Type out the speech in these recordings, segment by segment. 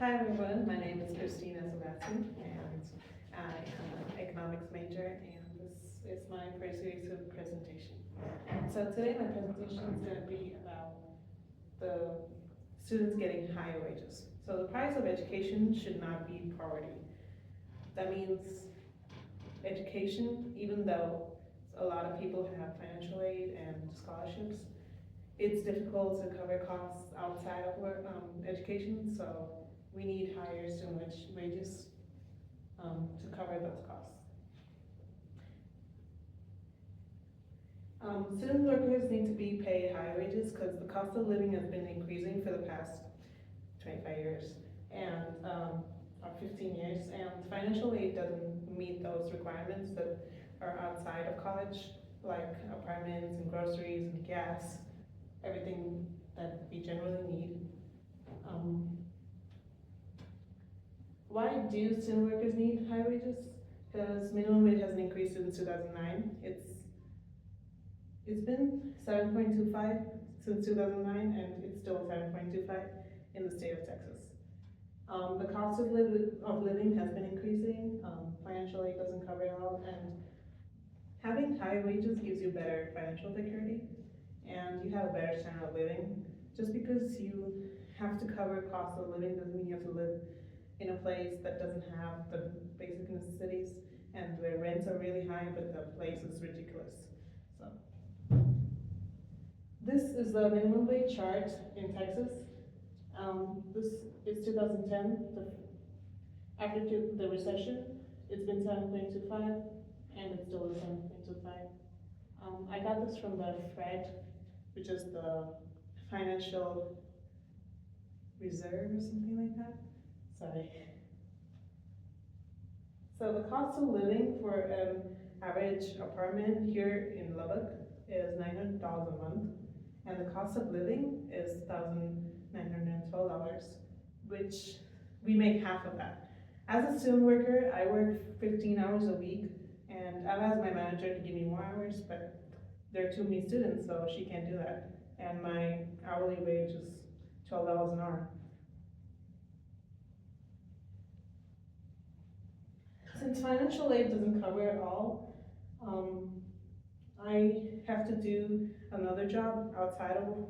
Hi everyone, my name is Christina Sebastian and I am an economics major and this is my persuasive presentation. So today my presentation is going to be about the students getting higher wages. So the price of education should not be priority. That means education, even though a lot of people have financial aid and scholarships, it's difficult to cover costs outside of work, education, so we need higher student wages to cover those costs. Student workers need to be paid higher wages because the cost of living has been increasing for the past 25 years and or 15 years, and financial aid doesn't meet those requirements that are outside of college, like apartments and groceries and gas, everything that we generally need. Why do student workers need high wages? Because minimum wage hasn't increased since 2009. It's been 7.25 since 2009, and it's still 7.25 in the state of Texas. The cost of living has been increasing. Financial aid doesn't cover it all, and having high wages gives you better financial security, and you have a better standard of living. Just because you have to cover cost of living doesn't mean you have to live in a place that doesn't have the basic necessities and where rents are really high but the place is ridiculous. So this is the minimum wage chart in Texas. This is 2010. After the recession, it's been 7.25 and it's still 7.25. I got this from the Fed, which is the Financial Reserve or something like that. Sorry. So the cost of living for an average apartment here in Lubbock is $900 a month, and the cost of living is $1,912, which we make half of that. As a student worker, I work 15 hours a week, and I've asked my manager to give me more hours, but there are too many students, so she can't do that. And my hourly wage is $12 an hour. Since financial aid doesn't cover it all, I have to do another job outside of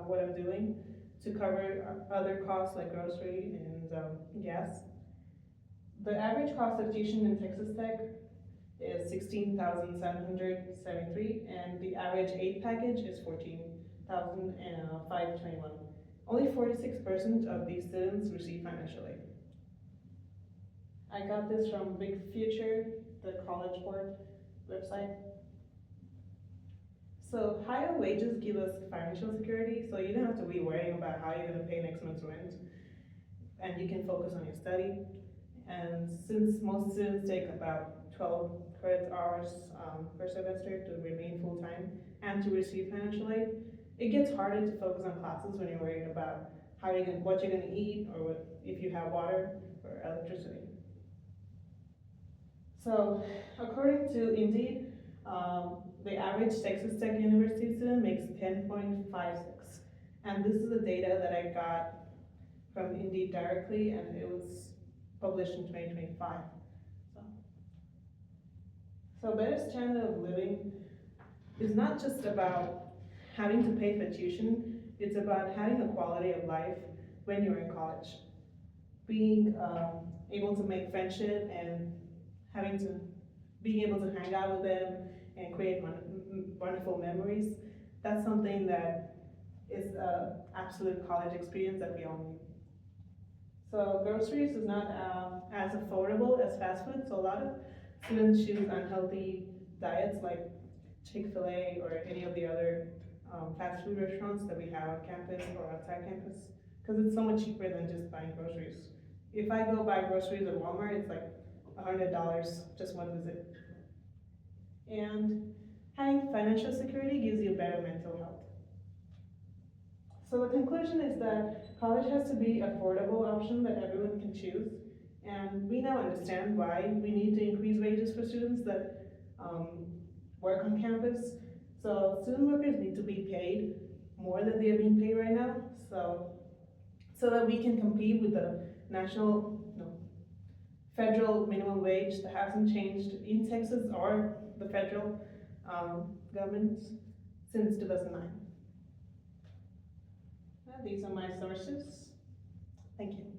what I'm doing to cover other costs like grocery and gas. The average cost of tuition in Texas Tech is $16,773, and the average aid package is $14,521. Only 46% of these students receive financial aid. I got this from Big Future, the College Board website. So higher wages give us financial security, so you don't have to be worrying about how you're going to pay next month's rent, and you can focus on your study. And since most students take about 12 credit hours per semester to remain full-time and to receive financial aid, it gets harder to focus on classes when you're worried about what you're going to eat or if you have water or electricity. So according to Indeed, the average Texas Tech University student makes 10.56. And this is the data that I got from Indeed directly, and it was published in 2025. So better standard of living is not just about having to pay for tuition, it's about having a quality of life when you're in college. Being able to make friendship and being able to hang out with them and create wonderful memories, that's something that is an absolute college experience that we all need. So groceries is not as affordable as fast food, so a lot of students choose unhealthy diets like Chick-fil-A or any of the other fast food restaurants that we have on campus or outside campus, because it's so much cheaper than just buying groceries. If I go buy groceries at Walmart, it's like $100 just one visit. And having financial security gives you better mental health. So the conclusion is that college has to be an affordable option that everyone can choose. And we now understand why we need to increase wages for students that work on campus. So student workers need to be paid more than they're being paid right now, so that we can compete with the federal minimum wage that hasn't changed in Texas or the federal government since 2009. These are my sources. Thank you.